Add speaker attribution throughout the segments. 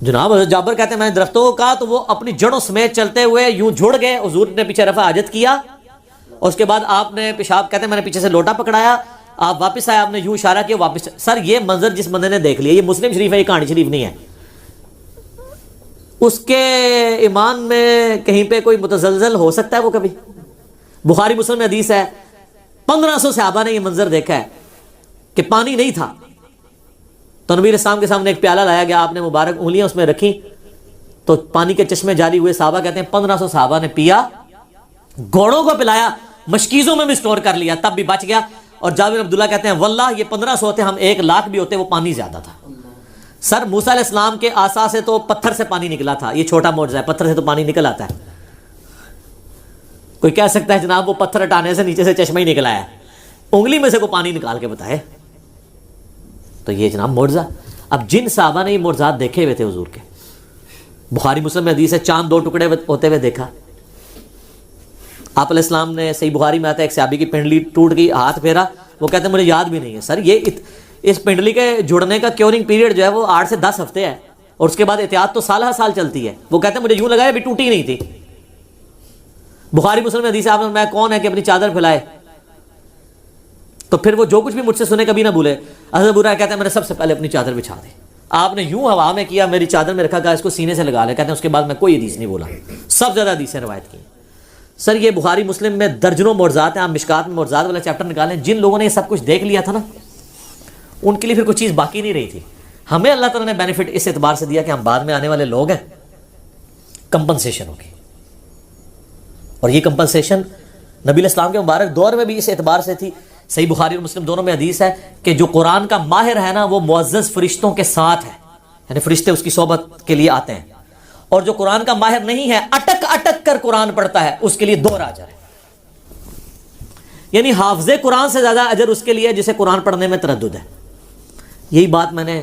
Speaker 1: جناب حضرت جابر کہتے ہیں میں نے درختوں کو کہا تو وہ اپنی جڑوں سمیت چلتے ہوئے یوں جڑ گئے، حضور نے پیچھے رفع حاجت کیا اور اس کے بعد آپ نے پیشاب، کہتے ہیں میں نے پیچھے سے لوٹا پکڑایا، آپ واپس آئے، آپ نے یوں اشارہ کیا واپس. سر یہ منظر جس بندے نے دیکھ لیا، یہ مسلم شریف ہے، یہ کہانی شریف نہیں ہے. اس کے ایمان میں کہیں پہ کوئی متزلزل ہو سکتا ہے وہ کبھی؟ بخاری مسلم میں حدیث ہے 1500 صحابہ نے یہ منظر دیکھا ہے کہ پانی نہیں تھا تو نبی اسلام کے سامنے ایک پیالہ لایا گیا، آپ نے مبارک انگلیاں اس میں رکھی تو پانی کے چشمے جاری ہوئے. صحابہ کہتے ہیں 1500 صحابہ نے پیا، گھوڑوں کو پلایا، مشکیزوں میں بھی سٹور کر لیا، تب بھی بچ گیا. اور جابر عبداللہ کہتے ہیں واللہ یہ 1500 ہوتے، ہم 1,00,000 بھی ہوتے، وہ پانی زیادہ تھا. سر موسیٰ علیہ السلام کے عصا سے تو پتھر سے پانی نکلا تھا، یہ چھوٹا معجزہ ہے، پتھر سے تو پانی نکل آتا ہے. کوئی کہہ سکتا ہے جناب وہ پتھر ہٹانے سے نیچے سے چشمہ ہی نکلا ہے، انگلی میں سے کوئی پانی نکال کے بتائے تو یہ جناب معجزہ. اب جن صحابہ نے یہ معجزات دیکھے ہوئے تھے حضور کے، بخاری مسلم میں حدیث ہے چاند 2 ٹکڑے ہوتے ہوئے دیکھا. آپ علیہ السلام نے، صحیح بخاری میں آتا ہے، ایک صحابی کی پنڈلی ٹوٹ گئی، ہاتھ پھیرا، وہ کہتے ہیں مجھے یاد بھی نہیں ہے. سر یہ اس پنڈلی کے جڑنے کا کیورنگ پیریڈ جو ہے وہ 8 سے 10 ہفتے ہے اور اس کے بعد احتیاط تو سال ہر سال چلتی ہے. وہ کہتے ہیں مجھے یوں لگایا ابھی ٹوٹی نہیں تھی. بخاری مسلم میں حدیث ہے آپ نے، میں کون ہے کہ اپنی چادر پھیلائے تو پھر وہ جو کچھ بھی مجھ سے سنے کبھی نہ بھولے. حضرت ابو ہریرہ کہتے ہیں میں نے سب سے پہلے اپنی چادر بچھا دی، آپ نے یوں ہوا میں کیا، میری چادر میں رکھا، کہا اس کو سینے سے لگا لے. کہتے ہیں اس کے بعد میں کوئی حدیث نہیں بولا، سب زیادہ حدیثیں روایت کی. سر یہ بخاری مسلم میں درجنوں معجزات ہیں. آپ مشکات میں معجزات والا چیپٹر نکالیں، جن لوگوں نے یہ سب کچھ دیکھ لیا تھا نا ان کے لیے پھر کوئی چیز باقی نہیں رہی تھی. ہمیں اللہ تعالیٰ نے بینیفٹ اس اعتبار سے دیا کہ ہم بعد میں آنے والے لوگ ہیں، کمپنسیشن ہوگی. اور یہ کمپنسیشن نبی الاسلام کے مبارک دور میں بھی اس اعتبار سے تھی. صحیح بخاری اور مسلم دونوں میں حدیث ہے کہ جو قرآن کا ماہر ہے نا وہ معزز فرشتوں کے ساتھ ہے، یعنی فرشتے اس کی صحبت کے لیے آتے ہیں. اور جو قرآن کا ماہر نہیں ہے، اٹک اٹک کر قرآن پڑھتا ہے، اس کے لیے 2 اجر ہے. یعنی حافظ قرآن سے زیادہ اجر اس کے لیے جسے قرآن پڑھنے میں تردد ہے. یہی بات میں نے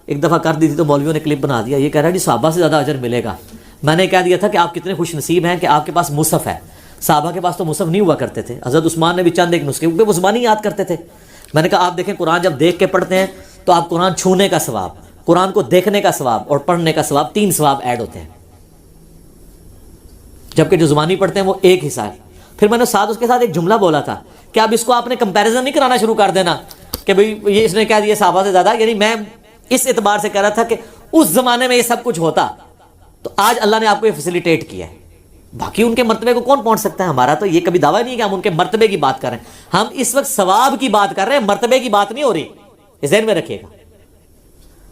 Speaker 1: ایک دفعہ کر دی تھی تو مولویوں نے کلپ بنا دیا، یہ کہہ رہا ہے جی صحابہ سے زیادہ اجر ملے گا. میں نے کہہ دیا تھا کہ آپ کتنے خوش نصیب ہیں کہ آپ کے پاس مصحف ہے. صحابہ کے پاس تو مصحف نہیں ہوا کرتے تھے. حضرت عثمان نے بھی چند ایک نسخے کیونکہ وہ زبانی یاد کرتے تھے. میں نے کہا آپ دیکھیں قرآن جب دیکھ کے پڑھتے ہیں تو آپ قرآن چھونے کا ثواب، قرآن کو دیکھنے کا ثواب اور پڑھنے کا ثواب، 3 ثواب ایڈ ہوتے ہیں، جبکہ جو زبانی پڑھتے ہیں وہ ایک حصہ ہے. پھر میں نے ساتھ اس کے ساتھ ایک جملہ بولا تھا کہ اب اس کو آپ نے کمپیریزن نہیں کرانا شروع کر دینا کہ بھئی یہ اس نے کہہ دیا صحابہ سے زیادہ. یعنی میں اس اعتبار سے کہہ رہا تھا کہ اس زمانے میں یہ سب کچھ ہوتا تو آج اللہ نے آپ کو یہ فیسیلیٹیٹ کیا ہے. باقی ان کے مرتبے کو کون پہنچ سکتا ہے؟ ہمارا تو یہ کبھی دعویٰ نہیں ہے کہ ہم ان کے مرتبے کی بات کر رہے ہیں. ہم اس وقت ثواب کی بات کر رہے ہیں، مرتبے کی بات نہیں ہو رہی، اس ذہن میں رکھیے گا.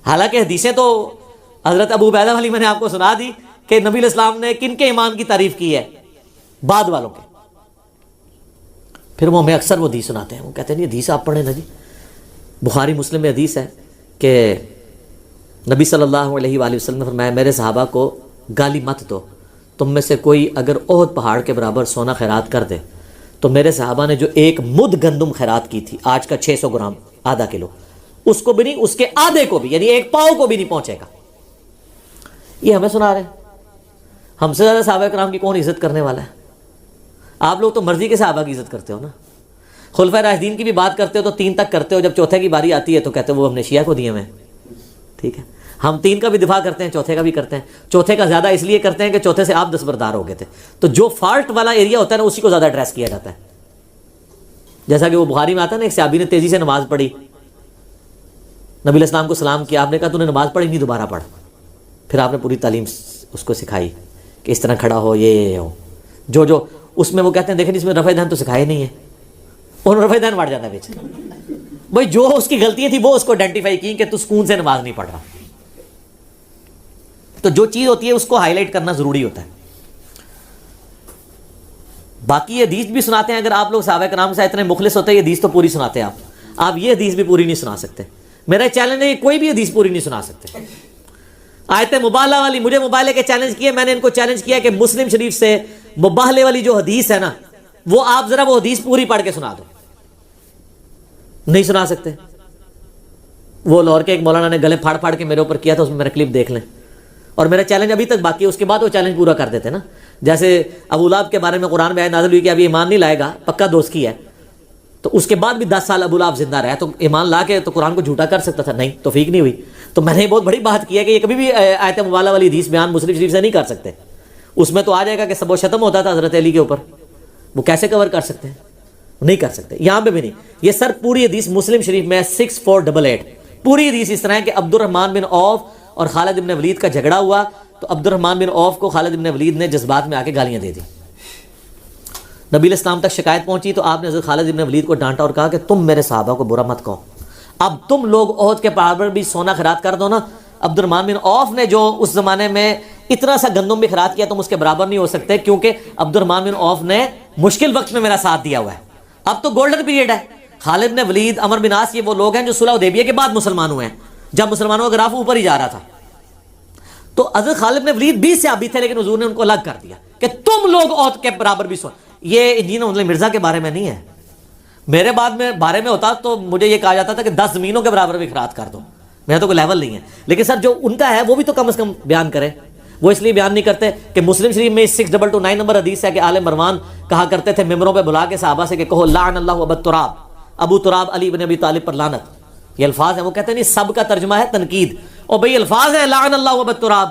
Speaker 1: حالانکہ حدیثیں تو حضرت ابو عبیدہ والی میں نے آپ کو سنا دی کہ نبی علیہ السلام نے کن کے ایمان کی تعریف کی ہے؟ بعد والوں کے. پھر وہ ہمیں اکثر وہ حدیث سناتے ہیں، وہ کہتے ہیں یہ حدیث آپ پڑھیں نا جی. بخاری مسلم میں حدیث ہے کہ نبی صلی اللہ علیہ وآلہ وسلم نے فرمایا میرے صحابہ کو گالی مت دو، تم میں سے کوئی اگر احد پہاڑ کے برابر سونا خیرات کر دے تو میرے صحابہ نے جو 1 مد گندم خیرات کی تھی، آج کا 600 گرام، آدھا کلو، اس کو بھی نہیں، اس کے آدھے کو بھی، یعنی 1 پاؤ کو بھی نہیں پہنچے گا. یہ ہمیں سنا رہے ہیں. ہم سے زیادہ صحابہ کرام کی کون عزت کرنے والا ہے؟ آپ لوگ تو مرضی کے صحابہ کی عزت کرتے ہو نا. خلفائے راشدین کی بھی بات کرتے ہو تو 3 تک کرتے ہو، جب چوتھے کی باری آتی ہے تو کہتے ہو وہ ہم نے شیعہ کو دیے ہوئے. ٹھیک ہے، ہم 3 کا بھی دفاع کرتے ہیں، چوتھے کا بھی کرتے ہیں. چوتھے کا زیادہ اس لیے کرتے ہیں کہ چوتھے سے آپ دستبردار ہو گئے تھے، تو جو فالٹ والا ایریا ہوتا ہے نا اسی کو زیادہ ایڈریس کیا جاتا ہے. جیسا کہ وہ بخاری میں آتا ہے نا، ایک صحابی نے تیزی سے نماز پڑھی، نبی علیہ السلام کو سلام کیا، آپ نے کہا تو نے نماز پڑھی نہیں، دوبارہ پڑھ. پھر آپ نے پوری تعلیم اس کو سکھائی کہ اس طرح کھڑا ہو، یہ ہو، جو اس میں وہ کہتے ہیں دیکھیں اس میں رفع دہن تو سکھائے نہیں ہے، اور رفع دہن بڑھ جاتا ہے بیچ. بھائی جو اس کی غلطیاں تھی وہ اس کو آئیڈینٹیفائی کی کہ تو سکون سے نماز نہیں پڑھ رہا. تو جو چیز ہوتی ہے اس کو ہائی لائٹ کرنا ضروری ہوتا ہے. باقی یہ حدیث بھی سناتے ہیں، اگر آپ لوگ صحابہ کرام سے اتنے مخلص ہوتے ہیں یہ حدیث تو پوری سناتے ہیں. آپ یہ حدیث بھی پوری نہیں سنا سکتے. میرا چیلنج ہے کہ کوئی بھی حدیث پوری نہیں سنا سکتے. آیت مبالغہ والی مجھے مبالغے کے چیلنج کیے، میں نے ان کو چیلنج کیا کہ مسلم شریف سے مبالغے والی جو حدیث ہے نا وہ آپ ذرا وہ حدیث پوری پڑھ کے سنا دو. نہیں سنا سکتے. وہ لاہور کے ایک مولانا نے گلے پھاڑ پھاڑ کے میرے اوپر کیا تھا، اس میں میرا کلپ دیکھ لیں. اور میرا چیلنج ابھی تک باقی ہے، اس کے بعد وہ چیلنج پورا کر دیتے نا. جیسے ابو لہب کے بارے میں قرآن میں آیت نازل ہوئی کہ ابھی ایمان نہیں لائے گا، پکا دوست کی ہے. تو اس کے بعد بھی 10 سال ابو لہب زندہ رہا, تو ایمان لا کے تو قرآن کو جھوٹا کر سکتا تھا؟ نہیں, توفیق نہیں ہوئی. تو میں نے بہت بڑی بات کی ہے کہ یہ کبھی بھی آیت مبالہ والی حدیث بیان مسلم شریف سے نہیں کر سکتے. اس میں تو آ جائے گا کہ سب و شتم ہوتا تھا حضرت علی کے اوپر, وہ کیسے کور کر سکتے ہیں؟ نہیں کر سکتے. یہاں پہ بھی نہیں. یہ سر پوری حدیث مسلم شریف میں 6488 پوری حدیث اس طرح ہے کہ عبد الرحمن بن عوف اور خالد بن ولید کا جھگڑا ہوا, تو عبد الرحمن بن عوف کو خالد بن ولید نے جذبات میں آ کے گالیاں دے دی. نبی علیہ السلام تک شکایت پہنچی تو آپ نے حضرت خالد بن ولید کو ڈانٹا اور کہا کہ تم میرے صحابہ کو برا مت کہو, اب تم لوگ عہد کے برابر بھی سونا خیرات کر دو نا. عبد الرحمن بن عوف نے جو اس زمانے میں اتنا سا گندم بھی خیرات کیا تم اس کے برابر نہیں ہو سکتے, کیونکہ عبد الرحمن بن عوف نے مشکل وقت میں میرا ساتھ دیا ہوا ہے. اب تو گولڈن پیریڈ ہے. خالد بن ولید, عمر بن عاص, یہ وہ لوگ ہیں جو صلح حدیبیہ کے بعد مسلمان ہوئے ہیں, جب مسلمانوں کا گراف اوپر ہی جا رہا تھا. تو حضرت خالد بن ولید 20 صحابی تھے, لیکن حضور نے ان کو الگ کر دیا کہ تم لوگ عہد کے برابر بھی سو. یہ انجینئر مرزا کے بارے میں نہیں ہے, میرے بارے میں ہوتا تو مجھے یہ کہا جاتا تھا کہ 10 زمینوں کے برابر بھی خیرات کر دو. میرا تو کوئی لیول نہیں ہے, لیکن سر جو ان کا ہے وہ بھی تو کم از کم بیان کرے. وہ اس لیے بیان نہیں کرتے کہ مسلم شریف میں 6229 نمبر حدیث ہے کہ آل مروان کہا کرتے تھے ممبروں پہ بلا کے صحابہ سے کہ کہو لعن اللہ ابو تراب, ابو تراب علی بن ابی طالب پر لعنت. یہ الفاظ ہیں. وہ کہتے ہیں نہیں, سب کا ترجمہ ہے تنقید. اور بھئی الفاظ ہیں لعن اللہ ابو تراب.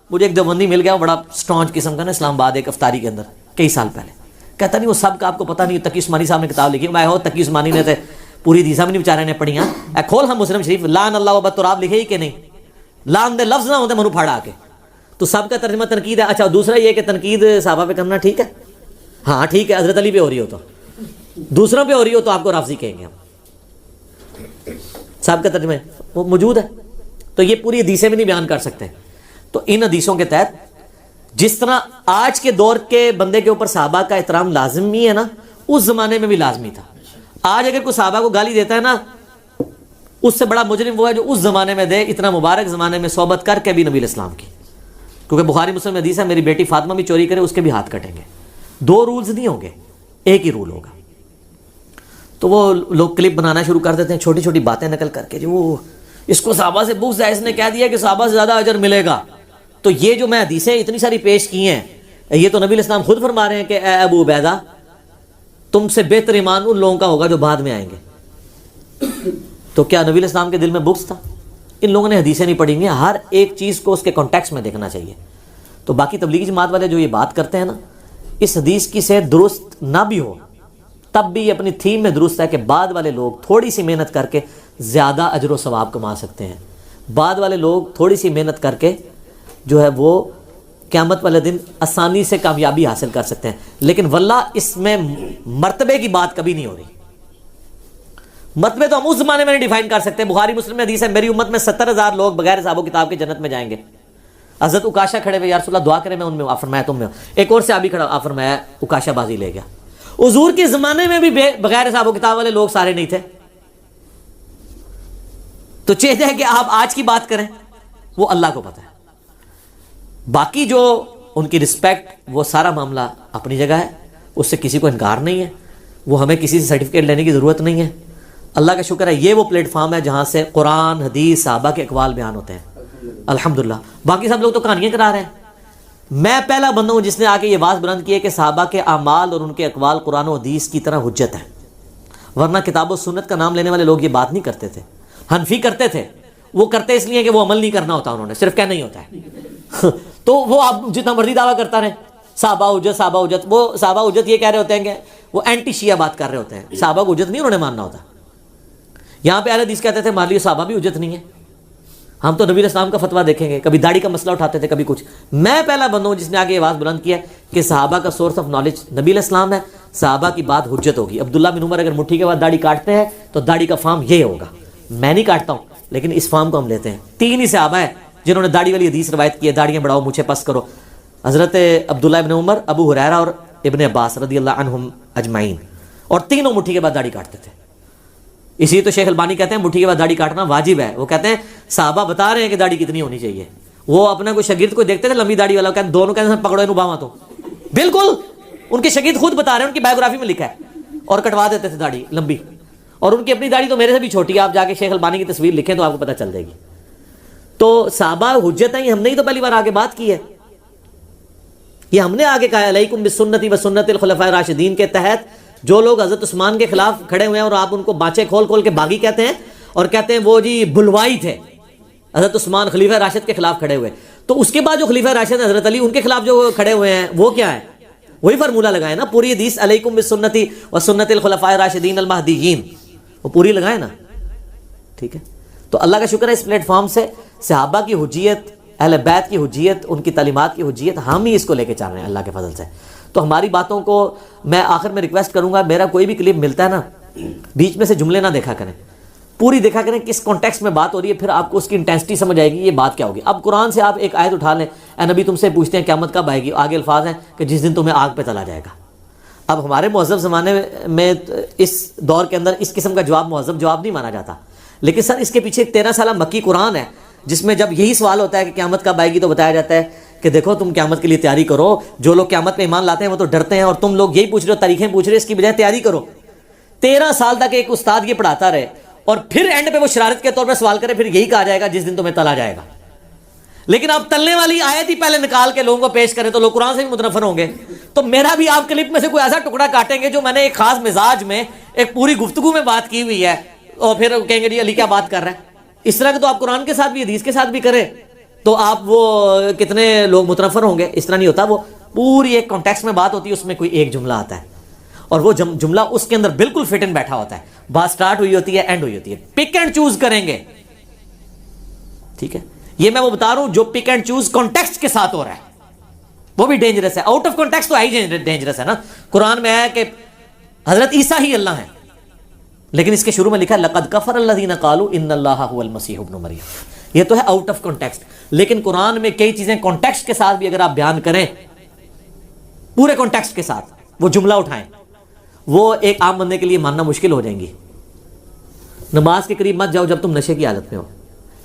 Speaker 1: مجھے ایک دیوبندی مل گیا, بڑا اسٹرانج قسم کا نا, اسلام آباد ایک افطاری کے اندر کئی سال پہلے. کہتا نہیں وہ سب کا آپ کو پتہ نہیں. تقی عثمانی صاحب نے کتاب لکھی, میں ہو تقی عثمانی نے تھے پوری حدیثاں بھی نہیں بیچارے نے پڑھی. اے کھول ہم مسلم شریف, لعن اللہ ابو تراب لکھے ہی کہ نہیں, لعن دے لفظ نہ ہوتے منو پھاڑا کے. تو سب کا ترجمہ تنقید ہے. اچھا دوسرا یہ کہ تنقید صحابہ پہ کرنا ٹھیک ہے, ہاں ٹھیک ہے, حضرت علی پہ ہو رہی ہو تو, دوسروں پہ ہو رہی ہو تو آپ کو رافضی کہیں گے ہم. سب کا ترجمہ وہ موجود ہے, تو یہ پوری حدیثیں بھی نہیں بیان کر سکتے. تو ان حدیثوں کے تحت جس طرح آج کے دور کے بندے کے اوپر صحابہ کا احترام لازمی ہے نا, اس زمانے میں بھی لازمی تھا. آج اگر کوئی صحابہ کو گالی دیتا ہے نا, اس سے بڑا مجرم وہ ہے جو اس زمانے میں دے, اتنا مبارک زمانے میں صحبت کر کے بھی نبی علیہ السلام کی. کیونکہ بخاری مسلم حدیث ہے, میری بیٹی فاطمہ بھی چوری کرے اس کے بھی ہاتھ کٹیں گے. 2 رولز نہیں ہوں گے, ایک ہی رول ہوگا. تو وہ لوگ کلپ بنانا شروع کر دیتے ہیں, چھوٹی چھوٹی باتیں نقل کر کے, جو اس کو صحابہ سے بغض ہے, اس نے کہہ دیا کہ صحابہ سے زیادہ اجر ملے گا. تو یہ جو میں حدیثیں اتنی ساری پیش کی ہیں, یہ تو نبی علیہ السلام خود فرما رہے ہیں کہ اے ابو عبیدہ, تم سے بہتر ایمان ان لوگوں کا ہوگا جو بعد میں آئیں گے. تو کیا نبی علیہ السلام کے دل میں بغض تھا؟ ان لوگوں نے حدیثیں نہیں پڑھی ہیں. ہر ایک چیز کو اس کے کانٹیکسٹ میں دیکھنا چاہیے. تو باقی تبلیغی جماعت والے جو یہ بات کرتے ہیں نا, اس حدیث کی صحت درست نہ بھی ہو تب بھی یہ اپنی تھیم میں درست ہے کہ بعد والے لوگ تھوڑی سی محنت کر کے زیادہ اجر و ثواب کما سکتے ہیں. بعد والے لوگ تھوڑی سی محنت کر کے جو ہے وہ قیامت والے دن آسانی سے کامیابی حاصل کر سکتے ہیں. لیکن واللہ اس میں مرتبے کی بات کبھی نہیں ہو رہی. مرتبے تو ہم اس زمانے میں نہیں ڈیفائن کر سکتے. بخاری مسلم میں حدیث ہے, میری امت میں 70,000 لوگ بغیر حساب و کتاب کے جنت میں جائیں گے. حضرت اکاشا کھڑے ہوئے, یا رسول اللہ دعا کرے میں ان میں, آپ فرمایا تم میں. ایک اور صحابی کھڑا, آپ فرمایا اکاشا بازی لے گیا. حضور کے زمانے میں بھی بغیر حساب و کتاب والے لوگ سارے نہیں تھے. تو چاہتے ہیں کہ آپ آج کی بات کریں, وہ اللہ کو پتہ ہے. باقی جو ان کی رسپیکٹ, وہ سارا معاملہ اپنی جگہ ہے, اس سے کسی کو انکار نہیں ہے. وہ ہمیں کسی سے سرٹیفکیٹ لینے کی ضرورت نہیں ہے. اللہ کا شکر ہے یہ وہ پلیٹ فارم ہے جہاں سے قرآن, حدیث, صحابہ کے اقوال بیان ہوتے ہیں, الحمدللہ. باقی سب لوگ تو کہانیاں کرا رہے ہیں. میں پہلا بندہ ہوں جس نے آ کے یہ آواز بلند کی ہے کہ صحابہ کے اعمال اور ان کے اقوال قرآن و حدیث کی طرح حجت ہے. ورنہ کتاب و سنت کا نام لینے والے لوگ یہ بات نہیں کرتے تھے. حنفی کرتے تھے, وہ کرتے اس لیے کہ وہ عمل نہیں کرنا ہوتا, انہوں نے صرف کہنا ہی ہوتا ہے. تو وہ آپ جتنا مرضی دعویٰ کرتا رہے, صحابہ حجت, صحابہ حجت. وہ صحابہ حجت یہ کہہ رہے ہوتے ہیں کہ وہ اینٹی شیعہ بات کر رہے ہوتے ہیں. صحابہ کو حجت نہیں انہوں نے ماننا ہوتا. یہاں پہ اہل حدیث کہتے تھے ہمارے لیے صحابہ بھی حجت نہیں ہے. ہم تو نبی علیہ السلام کا فتویٰ دیکھیں گے, کبھی داڑھی کا مسئلہ اٹھاتے تھے, کبھی کچھ. میں پہلا بندہ ہوں جس نے آگے آواز بلند کیا کہ صحابہ کا سورس آف نالج نبی علیہ السلام ہے, صحابہ کی بات حجت ہوگی. عبداللہ بن عمر اگر مٹھی کے بعد داڑھی کاٹتے ہیں تو داڑھی کا فارم یہ ہوگا. میں نہیں کاٹتا ہوں, لیکن اس فارم کو ہم لیتے ہیں. 3 ہی صحابہ ہیں جنہوں نے داڑھی والی حدیث روایت کی ہے, داڑیاں بڑھاؤ مجھے پس کرو. حضرت عبداللہ بن عمر, ابو ہریرہ اور ابن عباس رضی اللہ عنہم اجمعین. اور تینوں مٹھی کے بعد داڑھی کاٹتے تھے. اسی تو شیخ البانی کہتے ہیں مٹھی کے بعد داڑھی کاٹنا واجب ہے. وہ کہتے ہیں صحابہ بتا رہے ہیں کہ داڑھی کتنی ہونی چاہیے. وہ اپنے کوئی شاگرد کو دیکھتے تھے لمبی داڑھی والا, کہتے دونوں کہتے ہیں پکڑو انو باواں تو. بالکل ان کے شاگرد خود بتا رہے ہیں, ان کی بایوگرافی میں لکھا ہے, اور کٹوا دیتے تھے داڑھی لمبی. اور ان کی اپنی داڑھی تو میرے سے بھی چھوٹی ہے, آپ جا کے شیخ البانی کی تصویر لکھیں تو آپ کو پتہ چل جائے گی. تو صحابہ حجت ہیں, ہم نے ہی تو پہلی بار آگے بات کی ہے. یہ ہم نے آگے کہا علیکم بسنتی و سنت الخلفاء الراشدین کے تحت جو لوگ حضرت عثمان کے خلاف کھڑے ہوئے ہیں اور آپ ان کو بانچے کھول کھول کے باغی کہتے ہیں اور کہتے ہیں وہ جی بلوائی تھے حضرت عثمان خلیفہ راشد کے خلاف کھڑے ہوئے، تو اس کے بعد جو خلیفہ راشد حضرت علی ان کے خلاف جو کھڑے ہوئے ہیں وہ کیا ہے؟ وہی فارمولہ لگائے نا، پوری حدیث علیکم بسنتی و سنت الخلفاء الراشدین المہدیین، وہ پوری لگائے نا، ٹھیک ہے؟ تو اللہ کا شکر ہے اس پلیٹ فارم سے صحابہ کی حجیت، اہل بیت کی حجیت، ان کی تعلیمات کی حجیت، ہم ہی اس کو لے کے چل رہے ہیں اللہ کے فضل سے۔ تو ہماری باتوں کو میں آخر میں ریکویسٹ کروں گا، میرا کوئی بھی کلپ ملتا ہے نا، بیچ میں سے جملے نہ دیکھا کریں، پوری دیکھا کریں کس کانٹیکسٹ میں بات ہو رہی ہے، پھر آپ کو اس کی انٹینسٹی سمجھ آئے گی یہ بات کیا ہوگی۔ اب قرآن سے آپ ایک آیت اٹھا لیں، اے نبی تم سے پوچھتے ہیں قیامت کب آئے گی، آگے الفاظ ہیں کہ جس دن تمہیں آگ پہ تلا جائے گا۔ اب ہمارے مہذب زمانے میں اس دور کے اندر اس قسم کا جواب مہذب جواب نہیں مانا جاتا، لیکن سر اس کے پیچھے ایک 13 سالہ مکی قرآن ہے جس میں جب یہی سوال ہوتا ہے کہ قیامت کب آئے گی تو بتایا جاتا ہے کہ دیکھو تم قیامت کے لیے تیاری کرو، جو لوگ قیامت پہ ایمان لاتے ہیں وہ تو ڈرتے ہیں اور تم لوگ یہی پوچھ رہے ہو، تاریخیں پوچھ رہے ہو، اس کی بجائے تیاری کرو۔ 13 سال تک ایک استاد یہ پڑھاتا رہے اور پھر اینڈ پہ وہ شرارت کے طور پہ سوال کرے، پھر یہی کہا جائے گا جس دن تمہیں تلا جائے گا۔ لیکن آپ تلنے والی آیت ہی پہلے نکال کے لوگوں کو پیش کریں تو لوگ قرآن سے بھی متنفر ہوں گے۔ تو میرا بھی آپ کلپ میں سے کوئی ایسا ٹکڑا کاٹیں گے جو میں نے ایک خاص مزاج میں ایک پوری گفتگو میں بات کی ہوئی ہے اور پھر کہیں گے جی علی کیا بات کر رہا ہے۔ اس طرح کے تو آپ قرآن کے ساتھ بھی حدیث کے ساتھ بھی کریں تو آپ وہ کتنے لوگ متنفر ہوں گے۔ اس طرح نہیں ہوتا، وہ پوری ایک کانٹیکسٹ میں بات ہوتی ہے، اس میں کوئی ایک جملہ آتا ہے اور وہ جملہ اس کے اندر بالکل فٹ ان بیٹھا ہوتا ہے، بات سٹارٹ ہوئی ہوتی ہے اینڈ ہوئی ہوتی ہے، پک اینڈ چوز کریں گے، ٹھیک ہے؟ یہ میں وہ بتا رہا ہوں جو پک اینڈ چوز کانٹیکسٹ کے ساتھ ہو رہا ہے وہ بھی ڈینجرس ہے، آؤٹ آف کانٹیکسٹ تو ہی ڈینجرس ہے نا۔ قرآن میں ہے کہ حضرت عیسیٰ ہی اللہ ہیں، لیکن اس کے شروع میں لکھا ہے لقد کفر الذین قالوا ان اللہ هو المسیح ابن مریم، یہ تو ہے آؤٹ آف کانٹیکسٹ، لیکن قرآن میں کئی چیزیں کانٹیکسٹ کے ساتھ بھی اگر آپ بیان کریں، پورے کانٹیکسٹ کے ساتھ وہ جملہ اٹھائیں، وہ ایک عام بندے کے لیے ماننا مشکل ہو جائیں گی۔ نماز کے قریب مت جاؤ جب تم نشے کی حالت میں ہو،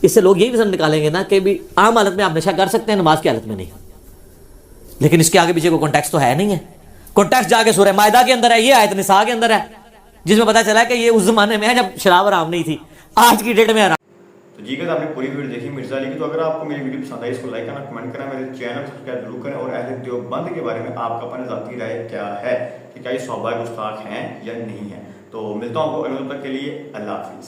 Speaker 1: اس سے لوگ یہی پسند نکالیں گے نا کہ بھی عام حالت میں آپ نشہ کر سکتے ہیں، نماز کی حالت میں نہیں، لیکن اس کے آگے پیچھے کوئی کانٹیکسٹ تو ہے نہیں ہے۔ کانٹیکسٹ جا کے سورہ مائدہ کے اندر ہے، یہ آیت نساء کے اندر ہے، جس میں پتا چلا ہے کہ یہ اس زمانے میں ہے جب شراب حرام نہیں تھی، آج کی ڈیٹ میں حرام۔
Speaker 2: تو جی گز آپ نے پوری ویڈیو دیکھی مرزا علی کی، تو اگر آپ کو میری ویڈیو پسند آئی اس کو لائک کرنا، کمنٹ کرنا، میرے چینل سبسکرائب ضرور کریں، اور اہل دیوبند کے بارے میں آپ کا اپنا ذاتی رائے کیا ہے کہ کیا یہ صحابہ گستاخ ہیں یا نہیں ہے۔ تو ملتا ہوں آپ کو اگلے وقت کے لیے، اللہ حافظ۔